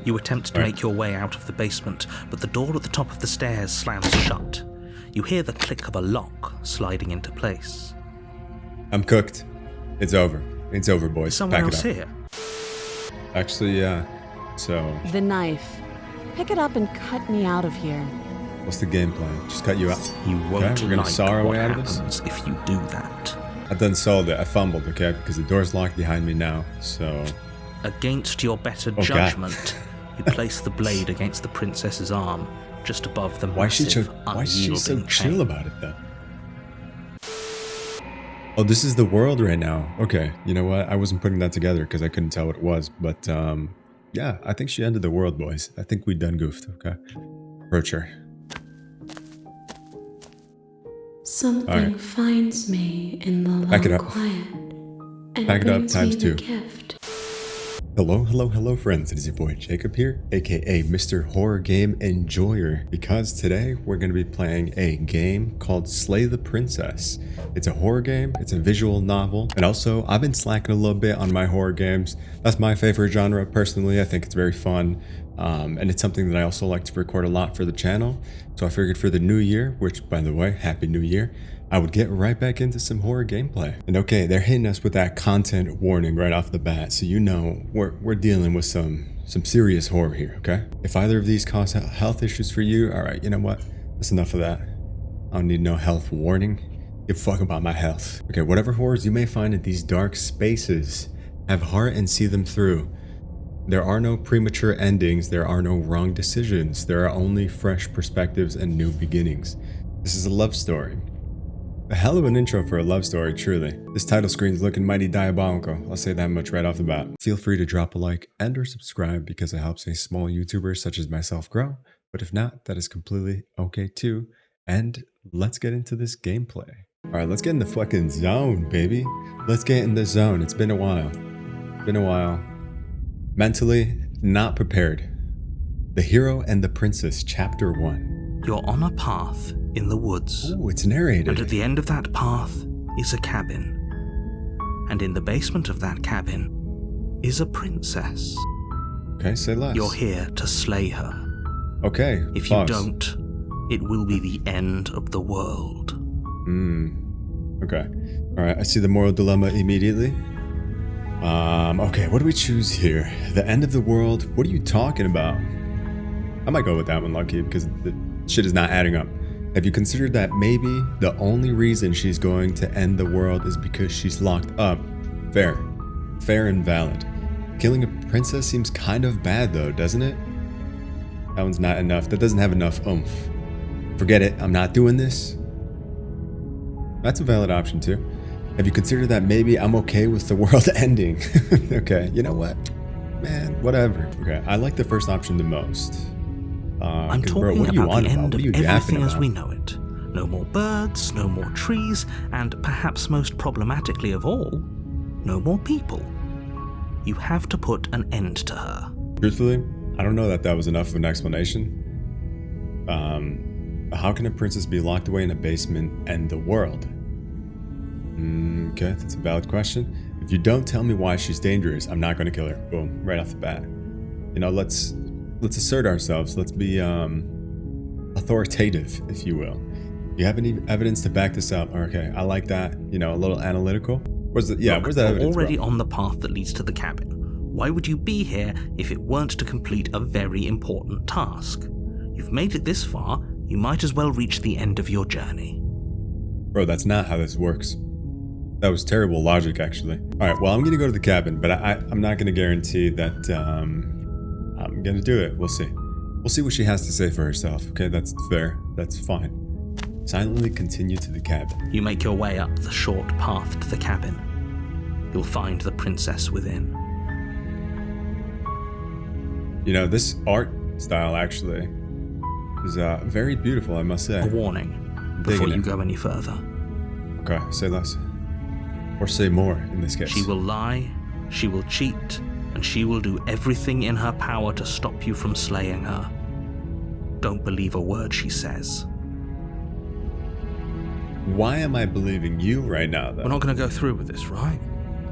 You attempt to make your way out of the basement, but the door at the top of the stairs slams shut. You hear the click of a lock sliding into place. I'm cooked. It's over. It's over, boys. Someone Pack else it up. here? Actually, yeah. So, The knife. Pick it up and cut me out of here. what's the game plan? Just cut you out. You won't Okay, we're gonna like saw our what way out of this? happens if you do that. I done solved it. I fumbled, okay? Because the door's locked behind me now, so... Against your better God. judgment, you place the blade against the princess's arm, just above the Why is she massive, so unyielding chill chain. about it, though? Oh, this is the world right now. Okay, you know what? I wasn't putting that together because I couldn't tell what it was. But, yeah, I think she ended the world, boys. I think we done goofed, okay? Approach her. Something Alright. finds me in the Back it long up. quiet and Back it up brings times me the 2. gift. Hello, hello, hello, friends. It is your boy Jacob here, aka Mr. Horror Game Enjoyer, because today we're going to be playing a game called Slay the Princess. It's a horror game, it's a visual novel, and also I've been slacking a little bit on my horror games. That's my favorite genre personally. I think it's very fun, and it's something that I also like to record a lot for the channel. So I figured for the new year, which by the way, Happy New Year, I would get right back into some horror gameplay. And okay, they're hitting us with that content warning right off the bat, so you know we're dealing with some serious horror here, okay? If either of these cause health issues for you, all right, you know what? That's enough of that. I don't need no health warning. Give a fuck about my health. Okay, whatever horrors you may find in these dark spaces, have heart and see them through. There are no premature endings, there are no wrong decisions, there are only fresh perspectives and new beginnings. This is a love story. A hell of an intro for a love story, truly. This title screen's looking mighty diabolical, I'll say that much right off the bat. Feel free to drop a like and or subscribe because it helps a small YouTuber such as myself grow, but if not, that is completely okay too. And let's get into this gameplay. Alright, let's get in the fucking zone, baby. Let's get in the zone. It's been a while. Mentally, not prepared. The Hero and the Princess, Chapter 1. You're on a path in the woods. Ooh, it's narrated. And at the end of that path is a cabin. And in the basement of that cabin is a princess. Okay, say less. You're here to slay her. Okay, If pause. you don't, it will be the end of the world. Okay. Alright, I see the moral dilemma immediately. Okay, what do we choose here? The end of the world? What are you talking about? I might go with that one, Lucky, because the shit is not adding up. Have you considered that maybe the only reason she's going to end the world is because she's locked up? Fair. Fair and valid. Killing a princess seems kind of bad though, doesn't it? That one's not enough. That doesn't have enough oomph. Forget it. I'm not doing this. That's a valid option too. Have you considered that maybe I'm okay with the world ending? Okay, you know what? Man, whatever. Okay, I like the first option the most. I'm 'Cause, talking bro, what are you about on the about? end What are of you yapping everything as about? we know it. No more birds, no more trees, and perhaps most problematically of all, no more people. You have to put an end to her. Truthfully, I don't know that that was enough of an explanation. How can a princess be locked away in a basement and the world? Okay, that's a valid question. If you don't tell me why she's dangerous, I'm not going to kill her. Boom, right off the bat. You know, let's assert ourselves. Let's be authoritative, if you will. You have any evidence to back this up? Okay, I like that. You know, a little analytical. Where's the Look, where's that you're evidence? already bro? on the path that leads to the cabin. Why would you be here if it weren't to complete a very important task? You've made it this far, you might as well reach the end of your journey. Bro, that's not how this works. That was terrible logic, actually. All right, well, I'm going to go to the cabin, but I'm not going to guarantee that I'm going to do it. We'll see. We'll see what she has to say for herself. Okay, that's fair. That's fine. Silently continue to the cabin. You make your way up the short path to the cabin. You'll find the princess within. You know, this art style, actually, is very beautiful, I must say. A warning before Digging you it. go any further. Okay, say less. Or say more, in this case. She will lie, she will cheat, and she will do everything in her power to stop you from slaying her. Don't believe a word she says. Why am I believing you right now, though? We're not going to go through with this, right?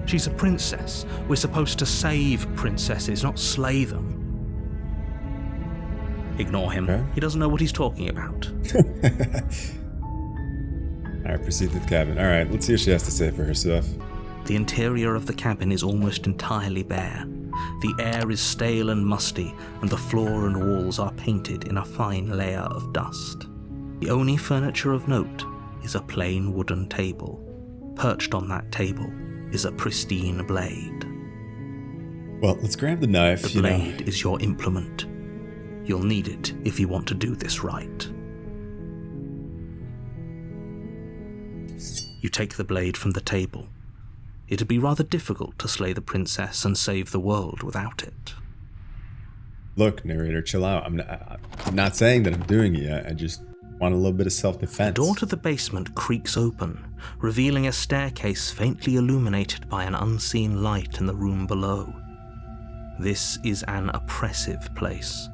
She's a princess. We're supposed to save princesses, not slay them. Ignore him. Okay. He doesn't know what he's talking about. Alright, proceed to the cabin. Alright, let's see what she has to say for herself. The interior of the cabin is almost entirely bare. The air is stale and musty, and the floor and walls are painted in a fine layer of dust. The only furniture of note is a plain wooden table. Perched on that table is a pristine blade. Well, let's grab the knife. The blade is your implement. You'll need it if you want to do this right. You take the blade from the table. It'd be rather difficult to slay the princess and save the world without it. Look, narrator, chill out. I'm not saying that I'm doing it yet. I just want a little bit of self-defense. The door to the basement creaks open, revealing a staircase faintly illuminated by an unseen light in the room below. This is an oppressive place.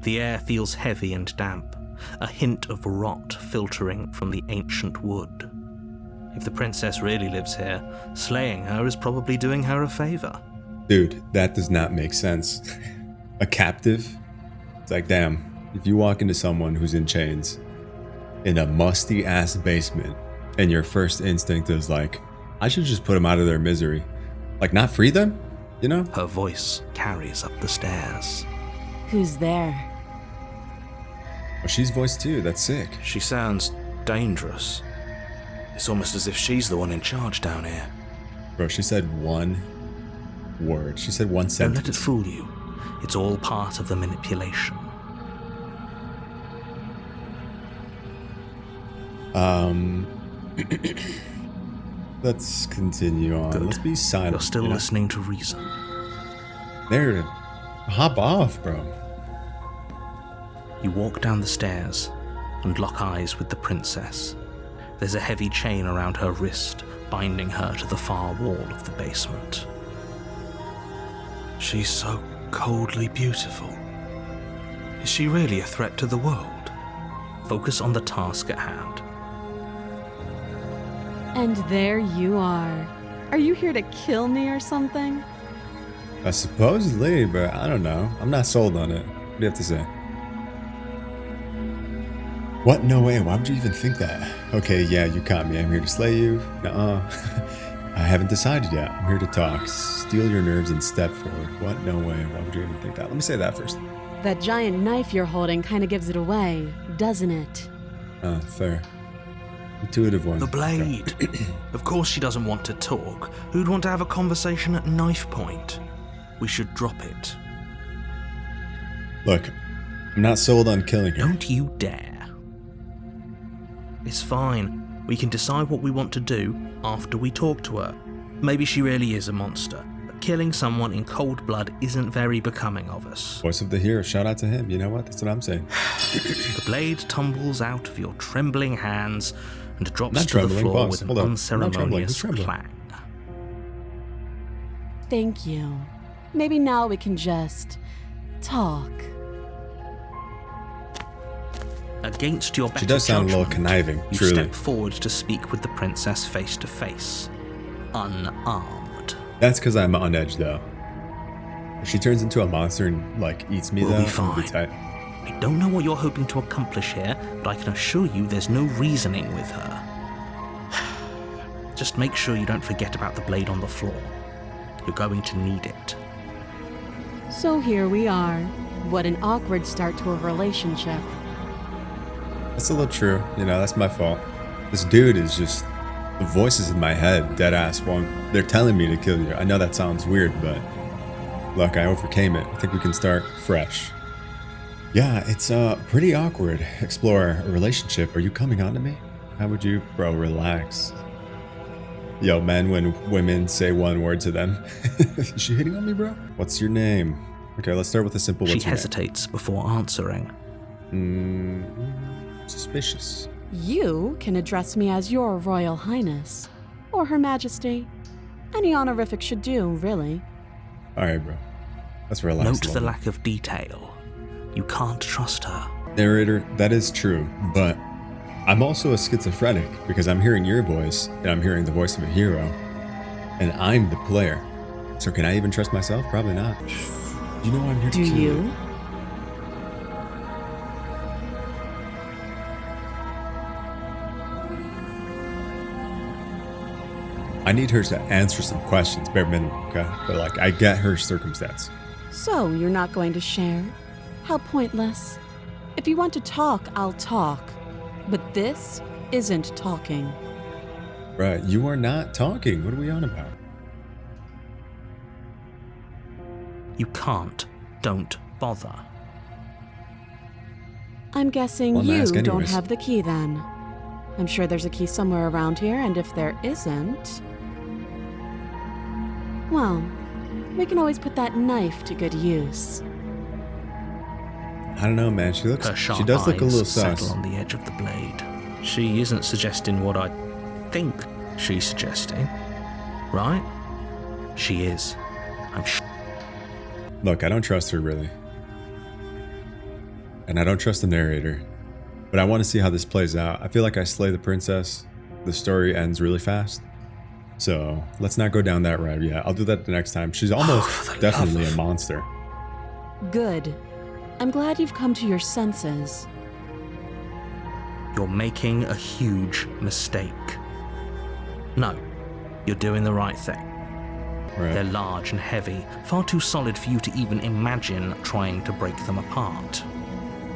The air feels heavy and damp, a hint of rot filtering from the ancient wood. If the princess really lives here, slaying her is probably doing her a favor. Dude, that does not make sense. A captive? It's like, damn, if you walk into someone who's in chains in a musty-ass basement, and your first instinct is like, I should just put them out of their misery. Like, not free them? You know? Her voice carries up the stairs. Who's there? Well, she's voiced too. That's sick. She sounds dangerous. It's almost as if she's the one in charge down here. Bro, she said one word. She said one Don't sentence. let it fool you. It's all part of the manipulation. Let's continue on. Good. Let's be silent. You're still listening to reason. There. Hop off, bro. You walk down the stairs and lock eyes with the princess. There's a heavy chain around her wrist, binding her to the far wall of the basement. She's so coldly beautiful. Is she really a threat to the world? Focus on the task at hand. And there you are. Are you here to kill me or something? Supposedly, but I don't know. I'm not sold on it. What do you have to say? What? No way. Why would you even think that? Okay, yeah, you caught me. I'm here to slay you. Nuh-uh. I haven't decided yet. I'm here to talk. Steal your nerves and step forward. What? No way. Why would you even think that? Let me say that first. That giant knife you're holding kind of gives it away, doesn't it? Fair. Intuitive one. The blade. Of course she doesn't want to talk. Who'd want to have a conversation at knife point? We should drop it. Look, I'm not sold on killing her. Don't you dare. It's fine. We can decide what we want to do after we talk to her. Maybe she really is a monster, but killing someone in cold blood isn't very becoming of us. Voice of the hero. Shout out to him. You know what? That's what I'm saying. The blade tumbles out of your trembling hands and drops Not to trembling, the floor boss. with an Hold up. Not trembling. unceremonious Who's trembling? clang. Thank you. Maybe now we can just talk. Against your better She does sound a little judgment, conniving, you truly. step forward to speak with the princess face to face, unarmed. That's because I'm on edge, though. If she turns into a monster and, like, eats me, We'll though, be I'm gonna fine. tight. I don't know what you're hoping to accomplish here, but I can assure you there's no reasoning with her. Just make sure you don't forget about the blade on the floor. You're going to need it. So here we are. What an awkward start to a relationship. That's a little true. You know, that's my fault. This dude is just... The voices in my head, dead ass, they're telling me to kill you. I know that sounds weird, but... Look, I overcame it. I think we can start fresh. Yeah, it's pretty awkward. Explore a relationship. Are you coming on to me? How would you... Bro, relax. Yo, men, when women say one word to them. Is she hitting on me, bro? What's your name? Okay, let's start with a simple She what's your name? hesitates before answering. Suspicious. You can address me as your Royal Highness, or Her Majesty. Any honorific should do, really. Alright, bro. Let's relax. Note a the little. lack of detail. You can't trust her. Narrator, that is true, but I'm also a schizophrenic because I'm hearing your voice and I'm hearing the voice of a hero, and I'm the player. So can I even trust myself? Probably not. You know I'm here to Do kill you? I need her to answer some questions, bare minimum, okay? But like, I get her circumstance. So, you're not going to share? How pointless. If you want to talk, I'll talk. But this isn't talking. Right, you are not talking. What are we on about? You can't. Don't bother. I'm guessing Well, I'm gonna you ask don't anyways. have the key then. I'm sure there's a key somewhere around here, and if there isn't... well, we can always put that knife to good use. I don't know, man. She Her does look a little eyes settle sus. on the edge of the blade. She isn't suggesting what I think she's suggesting, right? She is. I'm Look, I don't trust her really. And I don't trust the narrator. But I want to see how this plays out. I feel like I slay the princess. The story ends really fast. So let's not go down that road yet. I'll do that the next time. She's almost for the definitely love a of- monster. Good. I'm glad you've come to your senses. You're making a huge mistake. No, you're doing the right thing. They're Right. large and heavy, far too solid for you to even imagine trying to break them apart.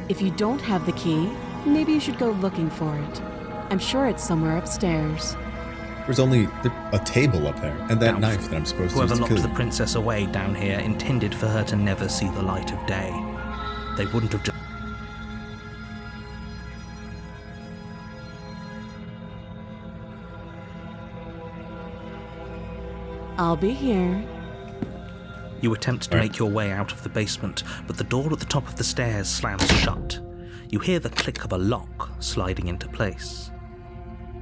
If you don't have the key, maybe you should go looking for it. I'm sure it's somewhere upstairs. There's only a table up there. And that Doubtful. knife that I'm supposed Whoever to use to locked kill the you. princess away down here intended for her to never see the light of day. They wouldn't have just... I'll be here. You attempt to Right. make your way out of the basement, but the door at the top of the stairs slams shut. You hear the click of a lock sliding into place.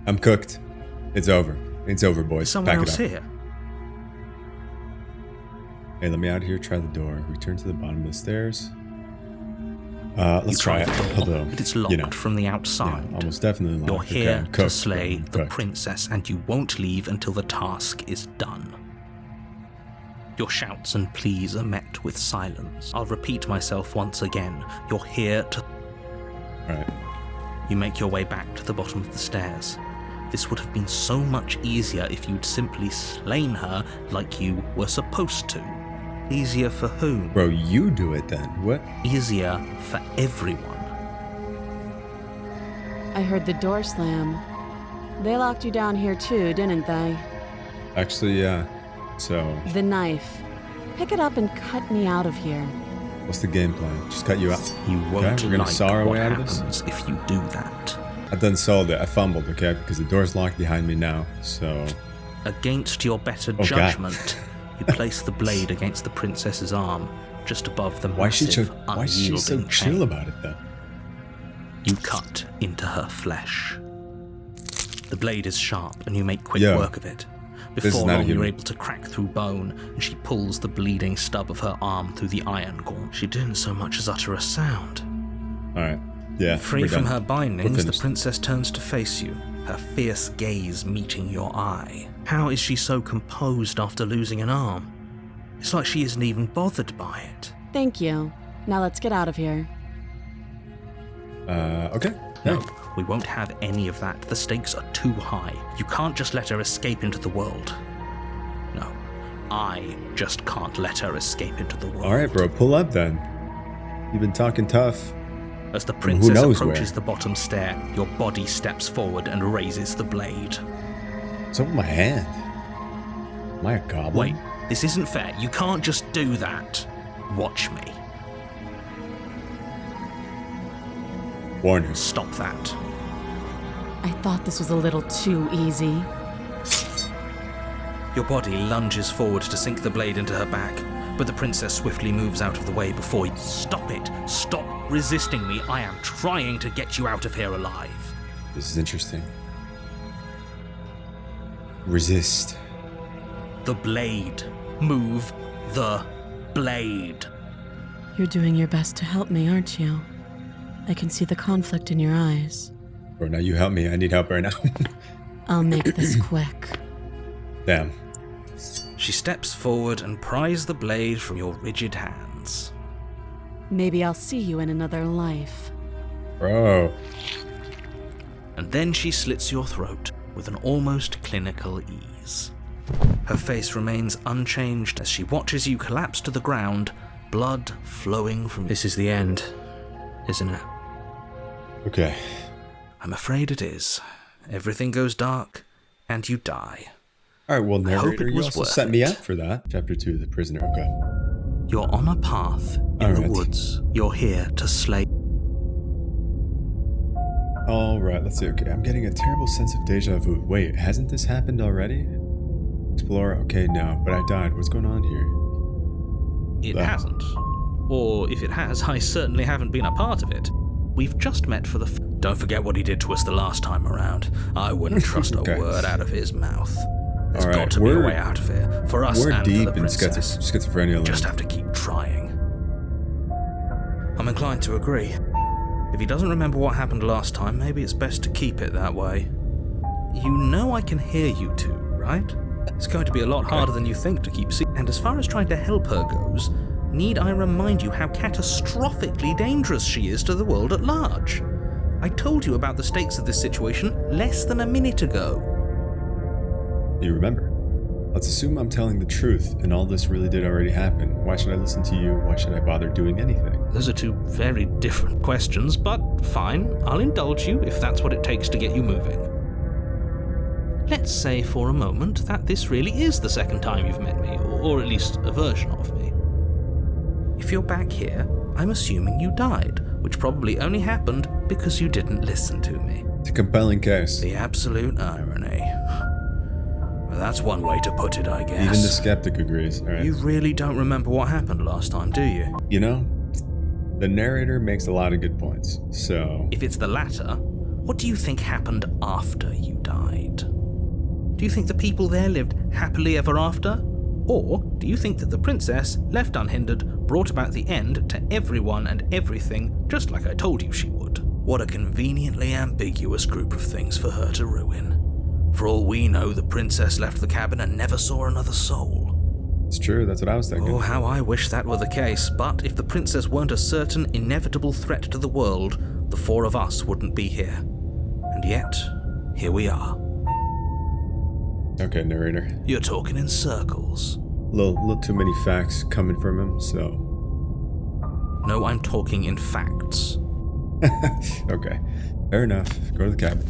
I'm cooked. It's over. It's over, boys. Is someone Pack else it up. here? Hey, let me out of here. Try the door. Return to the bottom of the stairs. You Let's try it. the door, Although, but it's locked you know, from the yeah, outside. almost definitely You're locked. here Okay, to cooked. slay the Cooked. princess, and you won't leave until the task is done. Your shouts and pleas are met with silence. I'll repeat myself once again. You're here to... Right. You make your way back to the bottom of the stairs. This would have been so much easier if you'd simply slain her like you were supposed to. Easier for whom? Bro, you do it then. What? Easier for everyone. I heard the door slam. They locked you down here too, didn't they? Actually, yeah. So, The knife. Pick it up and cut me out of here. what's the game plan? Just cut you out. You won't Okay, we're gonna like saw our what way out of this? happens if you do that. I done solved it. I fumbled, okay? Because the door's locked behind me now. So, Against your better God. judgment, you place the blade against the princess's arm, just above the why is she massive, so unyielding chill chain. about it then? You cut into her flesh. The blade is sharp, and you make quick Yo, work of it. this is Before not a long, you're human. able to crack through bone, and she pulls the bleeding stub of her arm through the iron gauntlet. She didn't so much as utter a sound. All right. Yeah. Free we're from done. her We're bindings, the finished. princess turns to face you, her fierce gaze meeting your eye. How is she so composed after losing an arm? It's like she isn't even bothered by it. Thank you. Now let's get out of here. Okay. No, Yeah. we won't have any of that. The stakes are too high. You can't just let her escape into the world. No, I just can't let her escape into the world. All right, bro. Pull up then. You've been talking tough. As the Who princess knows approaches where? the bottom stair, your body steps forward and raises the blade. What's up with my hand? Am I a goblin? Wait, this isn't fair. You can't just do that. Watch me. Warn her. Stop that. I thought this was a little too easy. Your body lunges forward to sink the blade into her back, but the princess swiftly moves out of the way before you. Stop it! Stop resisting me! I am trying to get you out of here alive. This is interesting. Resist. The blade. Move the blade. You're doing your best to help me, aren't you? I can see the conflict in your eyes. Bro, now you help me. I need help right now. I'll make this quick. Damn. She steps forward and pries the blade from your rigid hands. Maybe I'll see you in another life. Bro. And then she slits your throat with an almost clinical ease. Her face remains unchanged as she watches you collapse to the ground, blood flowing from... This is the end, isn't it? Okay. I'm afraid it is. Everything goes dark, and you die. Alright, well, narrator, it you was also worth set me it. up for that. Chapter 2, The Prisoner. Okay. You're on a path in the Alright. woods. You're here to slay... Alright, let's see. Okay, I'm getting a terrible sense of deja vu. Wait, hasn't this happened already? Explore. Okay, no, but I died. What's going on here? It hasn't. Or if it has, I certainly haven't been a part of it. We've just met for the... Don't forget what he did to us the last time around. I wouldn't trust Okay. a word out of his mouth. There's All right, got to be a way out of here. For us We're and for deep the in princess. schizophrenia land. Just have to keep trying. I'm inclined to agree. If he doesn't remember what happened last time, maybe it's best to keep it that way. You know I can hear you two, right? It's going to be a lot harder than you think to keep seeing. And as far as trying to help her goes, need I remind you how catastrophically dangerous she is to the world at large? I told you about the stakes of this situation less than a minute ago. You remember? Let's assume I'm telling the truth and all this really did already happen. Why should I listen to you? Why should I bother doing anything? Those are two very different questions, but fine, I'll indulge you if that's what it takes to get you moving. Let's say for a moment that this really is the second time you've met me, or at least a version of me. If you're back here, I'm assuming you died, which probably only happened because you didn't listen to me. It's a compelling case. The absolute irony. Well, that's one way to put it, I guess. Even the skeptic agrees. All right. You really don't remember what happened last time, do you? You know, the narrator makes a lot of good points, so... If it's the latter, what do you think happened after you died? Do you think the people there lived happily ever after? Or do you think that the princess, left unhindered, brought about the end to everyone and everything, just like I told you she would? What a conveniently ambiguous group of things for her to ruin. For all we know, the princess left the cabin and never saw another soul. It's true, that's what I was thinking. Oh, how I wish that were the case, but if the princess weren't a certain, inevitable threat to the world, the four of us wouldn't be here. And yet, here we are. Okay, narrator. You're talking in circles. Little too many facts coming from him, so... No, I'm talking in facts. Okay, fair enough. Go to the cabin.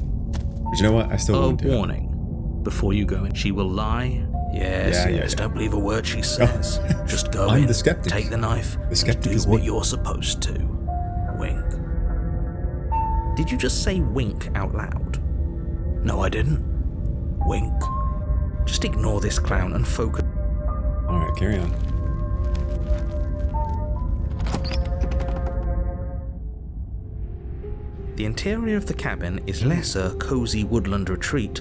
But you know what? I still won't do it. Warning. Before you go in, she will lie. Yes, Yeah. don't believe a word she says. Just go I'm in, the skeptic. take the knife, The skeptic do is what me. you're supposed to. Wink. Did you just say wink out loud? No, I didn't. Wink. Just ignore this clown and focus. Alright, carry on. The interior of the cabin is less a cozy woodland retreat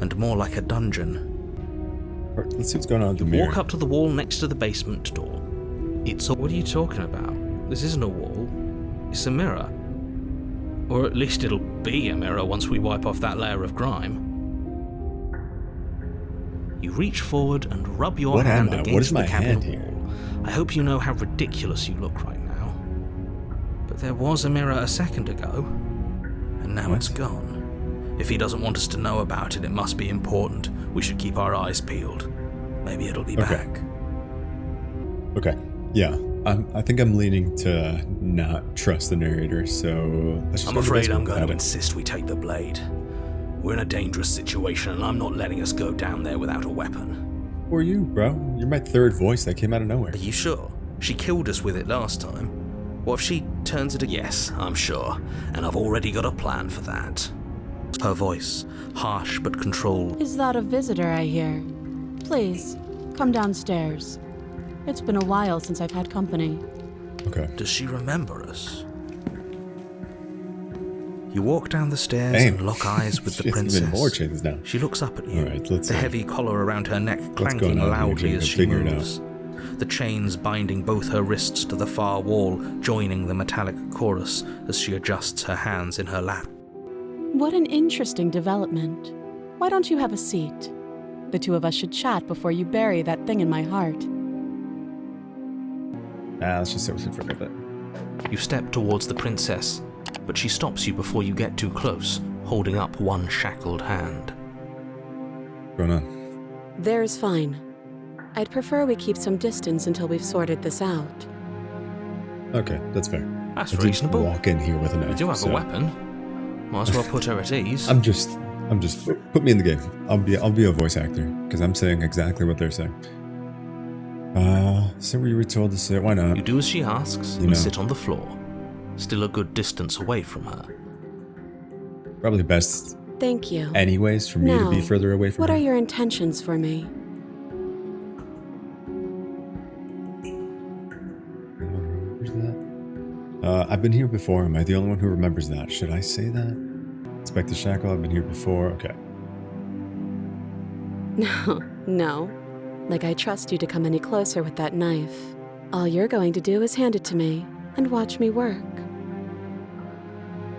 and more like a dungeon. Alright, let's see what's going on with the mirror. Walk up to the wall next to the basement door. It's a... What are you talking about? This isn't a wall. It's a mirror. Or at least it'll be a mirror once we wipe off that layer of grime. You reach forward and rub your What am hand I? What against is my the cabin hand here? wall. I hope you know how ridiculous you look right now. But there was a mirror a second ago, and now it's gone. If he doesn't want us to know about it, it must be important. We should keep our eyes peeled. Maybe it'll be back. Okay, yeah. I think I'm leaning to not trust the narrator, so let's just I'm go to the afraid basement I'm going without to it. insist we take the blade. We're in a dangerous situation, and I'm not letting us go down there without a weapon. Who are you, bro? You're my third voice that came out of nowhere. Are you sure? She killed us with it last time. What if she turns it again? Yes, I'm sure, and I've already got a plan for that. Her voice, harsh but controlled. Is that a visitor I hear? Please, come downstairs. It's been a while since I've had company. Okay. Does she remember us? You walk down the stairs Damn. and lock eyes with the Shit's princess. even more chains now. She looks up at you, Alright, let's the see. heavy collar around her neck going clanking on here, loudly Jacob? as she Figure it out. moves. The chains binding both her wrists to the far wall, joining the metallic chorus as she adjusts her hands in her lap. What an interesting development. Why don't you have a seat? The two of us should chat before you bury that thing in my heart. Let's just sit with it for a bit. You step towards the princess, but she stops you before you get too close, holding up one shackled hand. What's going on? There's fine. I'd prefer we keep some distance until we've sorted this out. Okay, that's fair. That's I did reasonable. walk in here with a knife. We do have so a weapon. Might as well put her at ease. I'm just put me in the game. I'll be a voice actor because I'm saying exactly what they're saying. So we were told to sit. Why not? You do as she asks You and know. sit on the floor, still a good distance away from her. Probably best, Thank you. anyways, for me to be Now, further away from What her. are your intentions for me? Remembers that? I've been here before. Am I the only one who remembers that? Should I say that? Inspector Shackle, I've been here before. Okay. No. Like I trust you to come any closer with that knife. All you're going to do is hand it to me and watch me work.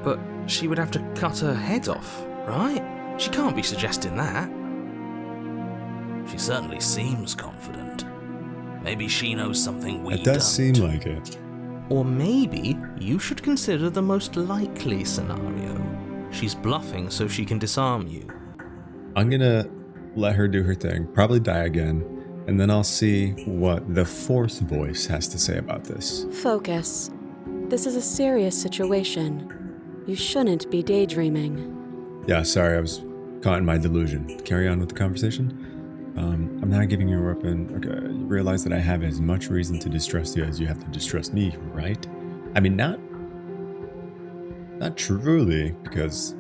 But she would have to cut her head off, right? She can't be suggesting that. She certainly seems confident. Maybe she knows something we It does don't. seem like it. Or maybe you should consider the most likely scenario. She's bluffing so she can disarm you. I'm gonna let her do her thing, probably die again, and then I'll see what the Force voice has to say about this. Focus. This is a serious situation. You shouldn't be daydreaming. Yeah, sorry, I was caught in my delusion. Carry on with the conversation. I'm not giving you a weapon. Okay, you realize that I have as much reason to distrust you as you have to distrust me, right? I mean, not truly, because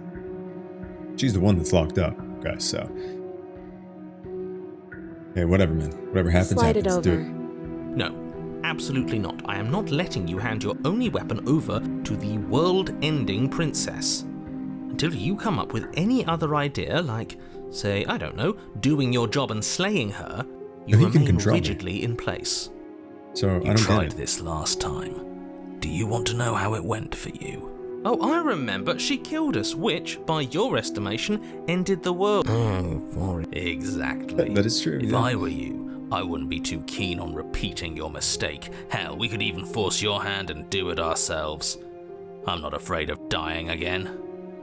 she's the one that's locked up, guys, so. Hey, whatever, man. Whatever happens, Slide happens. it Do over. it. No, absolutely not. I am not letting you hand your only weapon over to the world-ending princess. Until you come up with any other idea, like, say, I don't know, doing your job and slaying her, you No, he can remain control me. rigidly in place. So, I You don't tried get it. this last time. Do you want to know how it went for you? Oh, I remember. She killed us, which, by your estimation, ended the world. Oh, exactly. That is true, If yeah. I were you, I wouldn't be too keen on repeating your mistake. Hell, we could even force your hand and do it ourselves. I'm not afraid of dying again.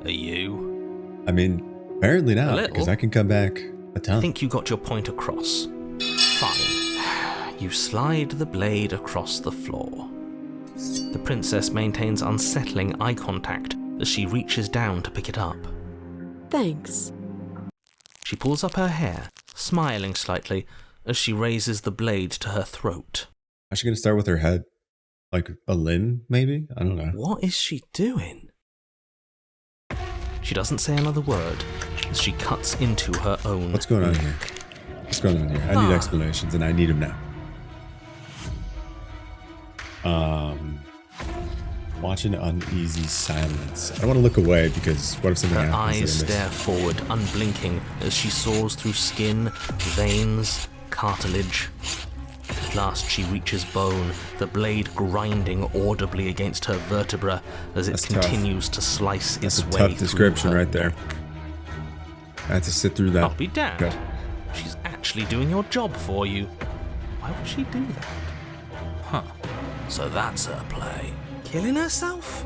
Are you? I mean, apparently A not, little. because I can come back a ton. I think you got your point across. Fine. You slide the blade across the floor. The princess maintains unsettling eye contact as she reaches down to pick it up. Thanks. She pulls up her hair, smiling slightly as she raises the blade to her throat. Is she gonna start with her head? Like a limb, maybe? I don't know. What is she doing? She doesn't say another word as she cuts into her own. What's going on here? What's going on here? I need explanations, and I need them now. Watching uneasy silence. I don't want to look away because what if something Her happens? eyes that I stare miss? forward, unblinking, as she soars through skin, veins, cartilage. At last she reaches bone, the blade grinding audibly against her vertebra as it That's tough. continues to slice That's its a way tough through description her right there. I had to sit through that. I'll be damned. Okay. She's actually doing your job for you. Why would she do that? Huh. So that's her play. Killing herself?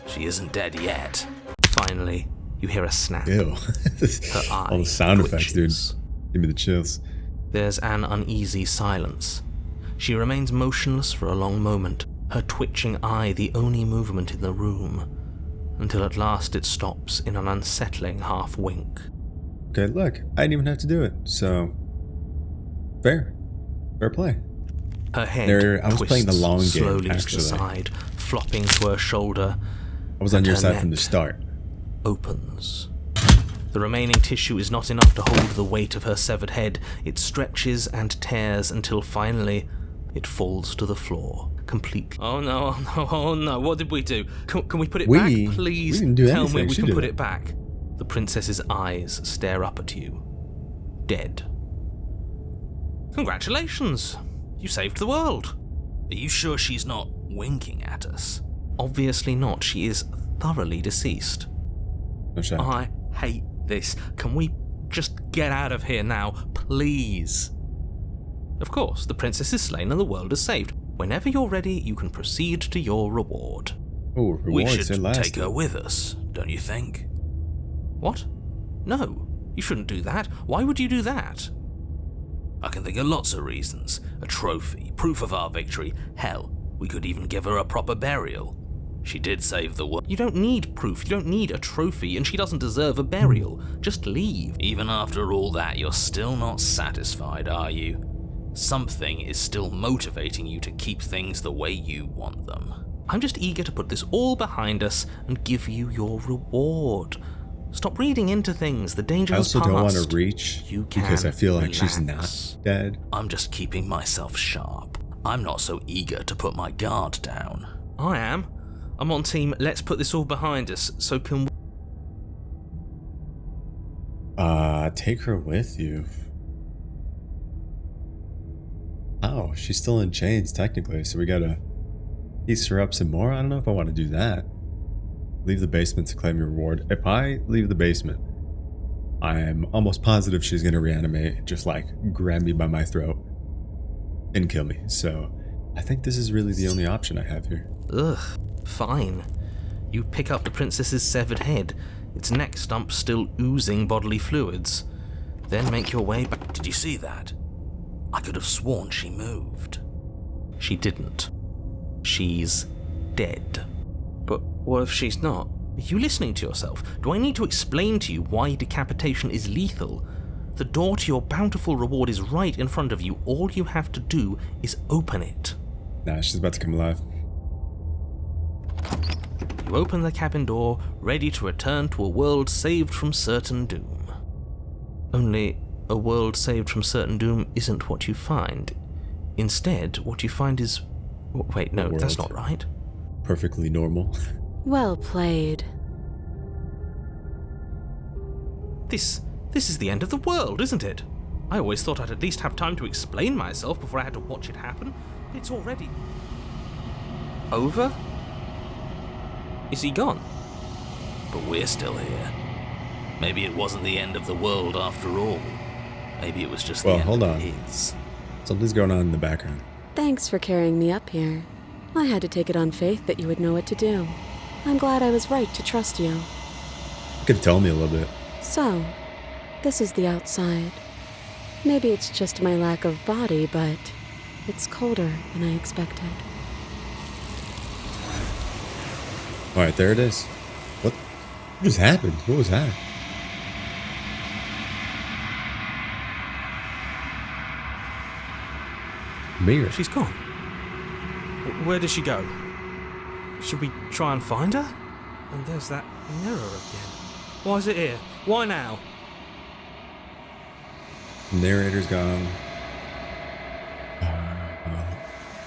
She isn't dead yet. Finally, you hear a snap. Ew. Her eye All the sound effects, dude. twitches. Give me the chills. There's an uneasy silence. She remains motionless for a long moment, her twitching eye the only movement in the room, until at last it stops in an unsettling half wink. Okay, look. I didn't even have to do it, so... Fair. Fair play. Her head I was playing the twists long game, slowly to actually. the side, flopping to her shoulder, I was on and your her side from the neck start. opens. The remaining tissue is not enough to hold the weight of her severed head. It stretches and tears until finally it falls to the floor, completely. Oh no, oh no, oh no, what did we do? Can we put it back, please? We didn't do Tell anything. me we She can did put it. it back. The princess's eyes stare up at you. Dead. Congratulations! You saved the world. Are you sure she's not winking at us? Obviously not. She is thoroughly deceased. No shot. I hate this. Can we just get out of here now, please? Of course, the princess is slain and the world is saved. Whenever you're ready, you can proceed to your reward. Oh, We rewards should at last. take her with us, don't you think? What? No, you shouldn't do that. Why would you do that? I can think of lots of reasons. A trophy, proof of our victory. Hell, we could even give her a proper burial. She did save the world. You don't need proof, you don't need a trophy, and she doesn't deserve a burial. Just leave. Even after all that, you're still not satisfied, are you? Something is still motivating you to keep things the way you want them. I'm just eager to put this all behind us and give you your reward. Stop reading into things, the danger I is also past. don't want to reach because I feel like she's not dead. I'm just keeping myself sharp. I'm not so eager to put my guard down. I am. I'm on team, let's put this all behind us, so can we... Take her with you. Oh, she's still in chains technically, so we gotta piece her up some more. I don't know if I want to do that. Leave the basement to claim your reward. If I leave the basement, I'm almost positive she's gonna reanimate, just like grab me by my throat and kill me. So I think this is really the only option I have here. Ugh, fine. You pick up the princess's severed head, its neck stump still oozing bodily fluids. Then make your way back. Did you see that? I could have sworn she moved. She didn't. She's dead. But what if she's not? Are you listening to yourself? Do I need to explain to you why decapitation is lethal? The door to your bountiful reward is right in front of you. All you have to do is open it. Nah, she's about to come alive. You open the cabin door, ready to return to a world saved from certain doom. Only, a world saved from certain doom isn't what you find. Instead, what you find is... Wait, no, that's not right. Perfectly normal. Well played. This is the end of the world, isn't it? I always thought I'd at least have time to explain myself before I had to watch it happen. It's already... over? Is he gone? But we're still here. Maybe it wasn't the end of the world after all. Maybe it was just the end of his. Something's going on in the background. Thanks for carrying me up here. I had to take it on faith that you would know what to do. I'm glad I was right to trust you. You could tell me a little bit. So, this is the outside. Maybe it's just my lack of body, but it's colder than I expected. Alright, there it is. What just happened? What was that? Mirror. She's gone. Where did she go? Should we try and find her? And there's that mirror again. Why is it here? Why now? Narrator's gone.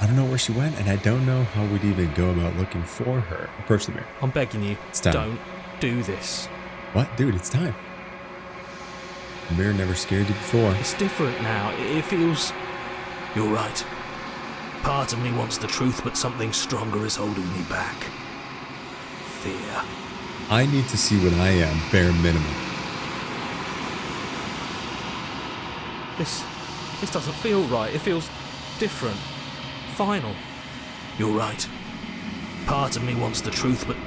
I don't know where she went, and I don't know how we'd even go about looking for her. Approach the mirror. I'm begging you, It's time. don't do this. What? Dude, it's time. The mirror never scared you before. It's different now. It feels... You're right. Part of me wants the truth, but something stronger is holding me back. Fear. I need to see what I am, bare minimum. This doesn't feel right. It feels different. Final. You're right. Part of me wants the truth, but...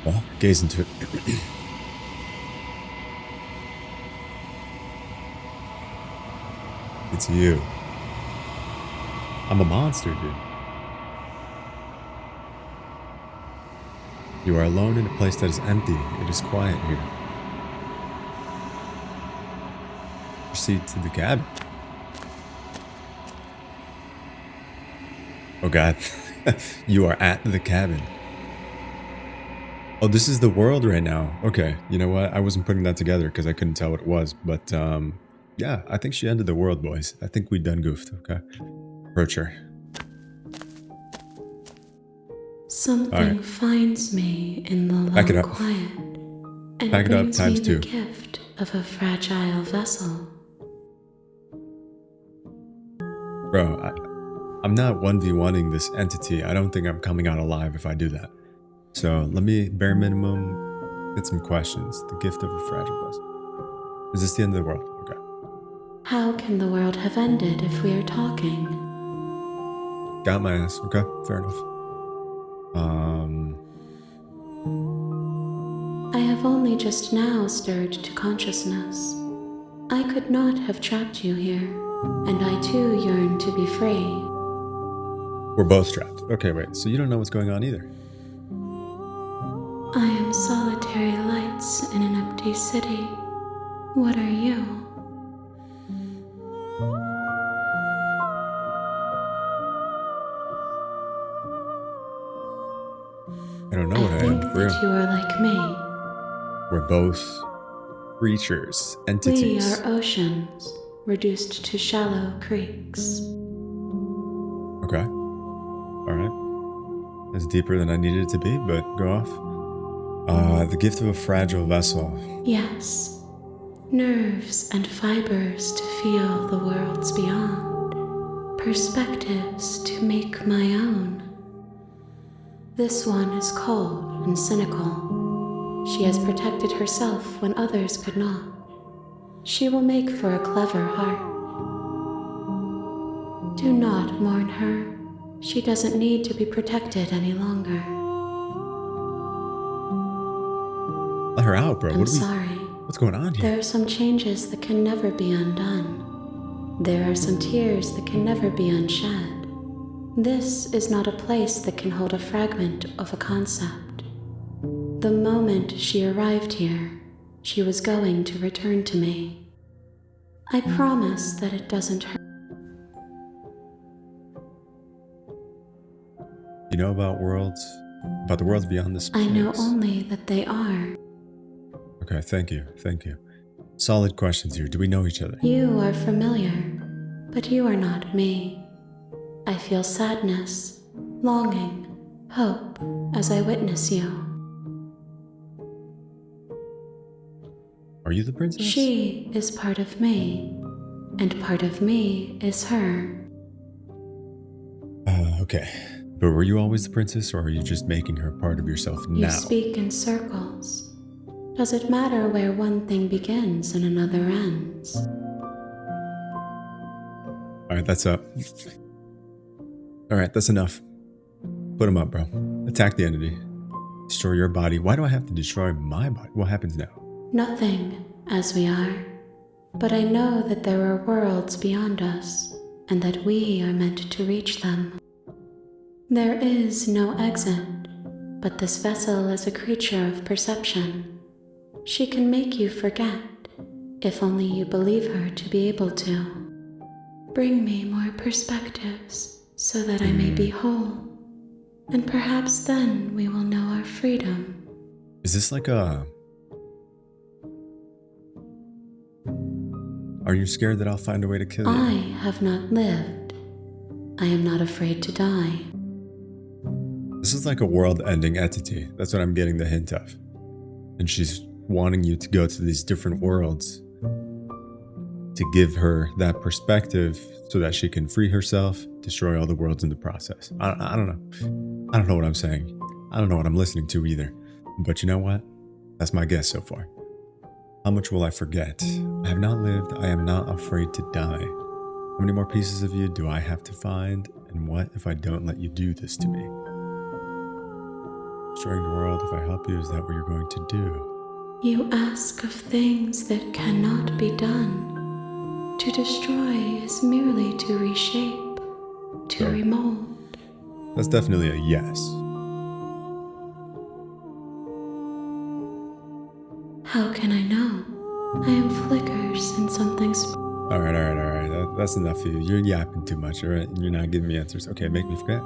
Well, gaze into it. It's you. I'm a monster, dude. You are alone in a place that is empty. It is quiet here. Proceed to the cabin. Oh god. You are at the cabin. Oh, this is the world right now. Okay, you know what? I wasn't putting that together because I couldn't tell what it was. But, yeah, I think she ended the world, boys. I think we done goofed, okay? Approach her. Something finds me in the Back it low up. quiet, and Back it up brings times me two. the gift of a fragile vessel. Bro, I'm not 1v1ing this entity. I don't think I'm coming out alive if I do that. So let me, bare minimum, get some questions. The gift of a fragile vessel. Is this the end of the world? Okay. How can the world have ended if we are talking? Got my ass. Okay, fair enough. I have only just now stirred to consciousness. I could not have trapped you here, and I too yearn to be free. We're both trapped. Okay, wait, so you don't know what's going on either. I am solitary lights in an empty city. What are you? I don't know what I think am, for that real. you are like me. We're both creatures, We entities. are oceans, reduced to shallow creeks. Okay. Alright. It's deeper than I needed it to be, but go off. The gift of a fragile vessel. Yes, nerves and fibers to feel the worlds beyond, perspectives to make my own. This one is cold and cynical. She has protected herself when others could not. She will make for a clever heart. Do not mourn her. She doesn't need to be protected any longer. Let her out, bro. I'm sorry. What's going on here? There are some changes that can never be undone. There are some tears that can never be unshed. This is not a place that can hold a fragment of a concept. The moment she arrived here, she was going to return to me. I promise that it doesn't hurt. You know about the worlds beyond this place? I know only that they are. Okay, thank you. Solid questions here. Do we know each other? You are familiar, but you are not me. I feel sadness, longing, hope as I witness you. Are you the princess? She is part of me, and part of me is her. Okay. But were you always the princess, or are you just making her part of yourself now? You speak in circles. Does it matter where one thing begins and another ends? Alright, that's up. Alright, that's enough. Put him up, bro. Attack the entity. Destroy your body. Why do I have to destroy my body? What happens now? Nothing, as we are. But I know that there are worlds beyond us, and that we are meant to reach them. There is no exit, but this vessel is a creature of perception. She can make you forget, if only you believe her to be able to. Bring me more perspectives, so that I may be whole, and perhaps then we will know our freedom. Is this like a... Are you scared that I'll find a way to kill you? I have not lived. I am not afraid to die. This is like a world-ending entity. That's what I'm getting the hint of. And she's wanting you to go to these different worlds to give her that perspective so that she can free herself, destroy all the worlds in the process. I don't know. I don't know what I'm saying. I don't know what I'm listening to either. But you know what? That's my guess so far. How much will I forget? I have not lived. I am not afraid to die. How many more pieces of you do I have to find? And what if I don't let you do this to me? Destroying the world, if I help you, is that what you're going to do? You ask of things that cannot be done. To destroy is merely to reshape, to Sure. remold. That's definitely a yes. How can I know? I am flickers in something All right. That's enough for you. You're yapping too much, all right? You're not giving me answers. Okay, make me forget.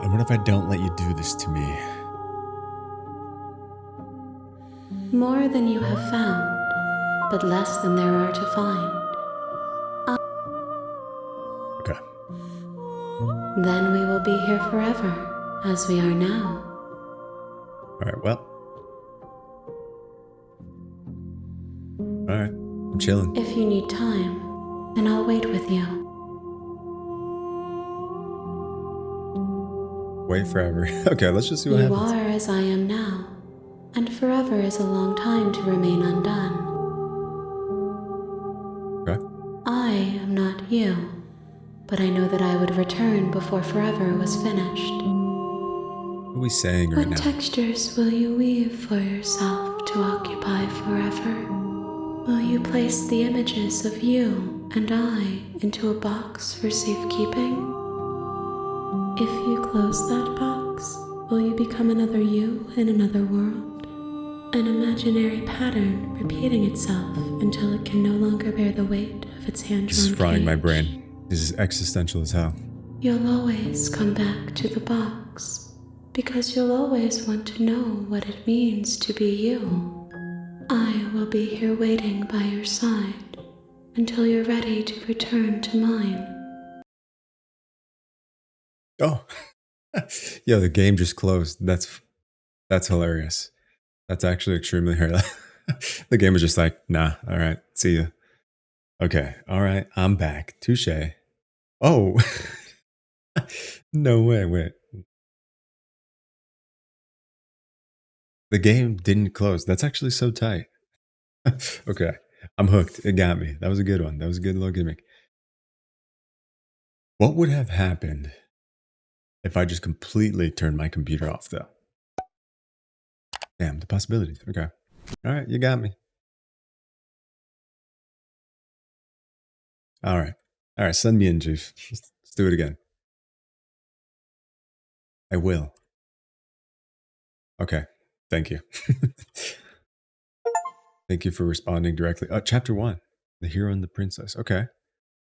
And what if I don't let you do this to me? more than you have found, but less than there are to find. Okay. Then we will be here forever, as we are now. All right, well. All right, I'm chilling. If you need time, then I'll wait with you. Wait forever. Okay, let's just see what You happens. are as I am now, and forever is a long time to remain undone. Okay. I am not you, but I know that I would return before forever was finished. are we saying right What now? textures will you weave for yourself to occupy forever? Will you place the images of you and I into a box for safekeeping? If you close that box, will you become another you in another world? An imaginary pattern repeating itself until it can no longer bear the weight of its hand-drawn This is frying my cage. brain. This is existential as hell. You'll always come back to the box, because you'll always want to know what it means to be you. I will be here waiting by your side until you're ready to return to mine. Oh, yo, the game just closed. That's hilarious. That's actually extremely hilarious. The game was just like, nah, all right, see ya. Okay, all right, I'm back. Touche. Oh, no way, wait. The game didn't close. That's actually so tight. Okay, I'm hooked. It got me. That was a good one. That was a good little gimmick. What would have happened if I just completely turned my computer off, though? Damn, the possibilities. Okay. All right, you got me. All right. All right, send me in, Chief. Let's do it again. I will. Okay. Thank you. Thank you for responding directly. Chapter 1, The Hero and the Princess. Okay.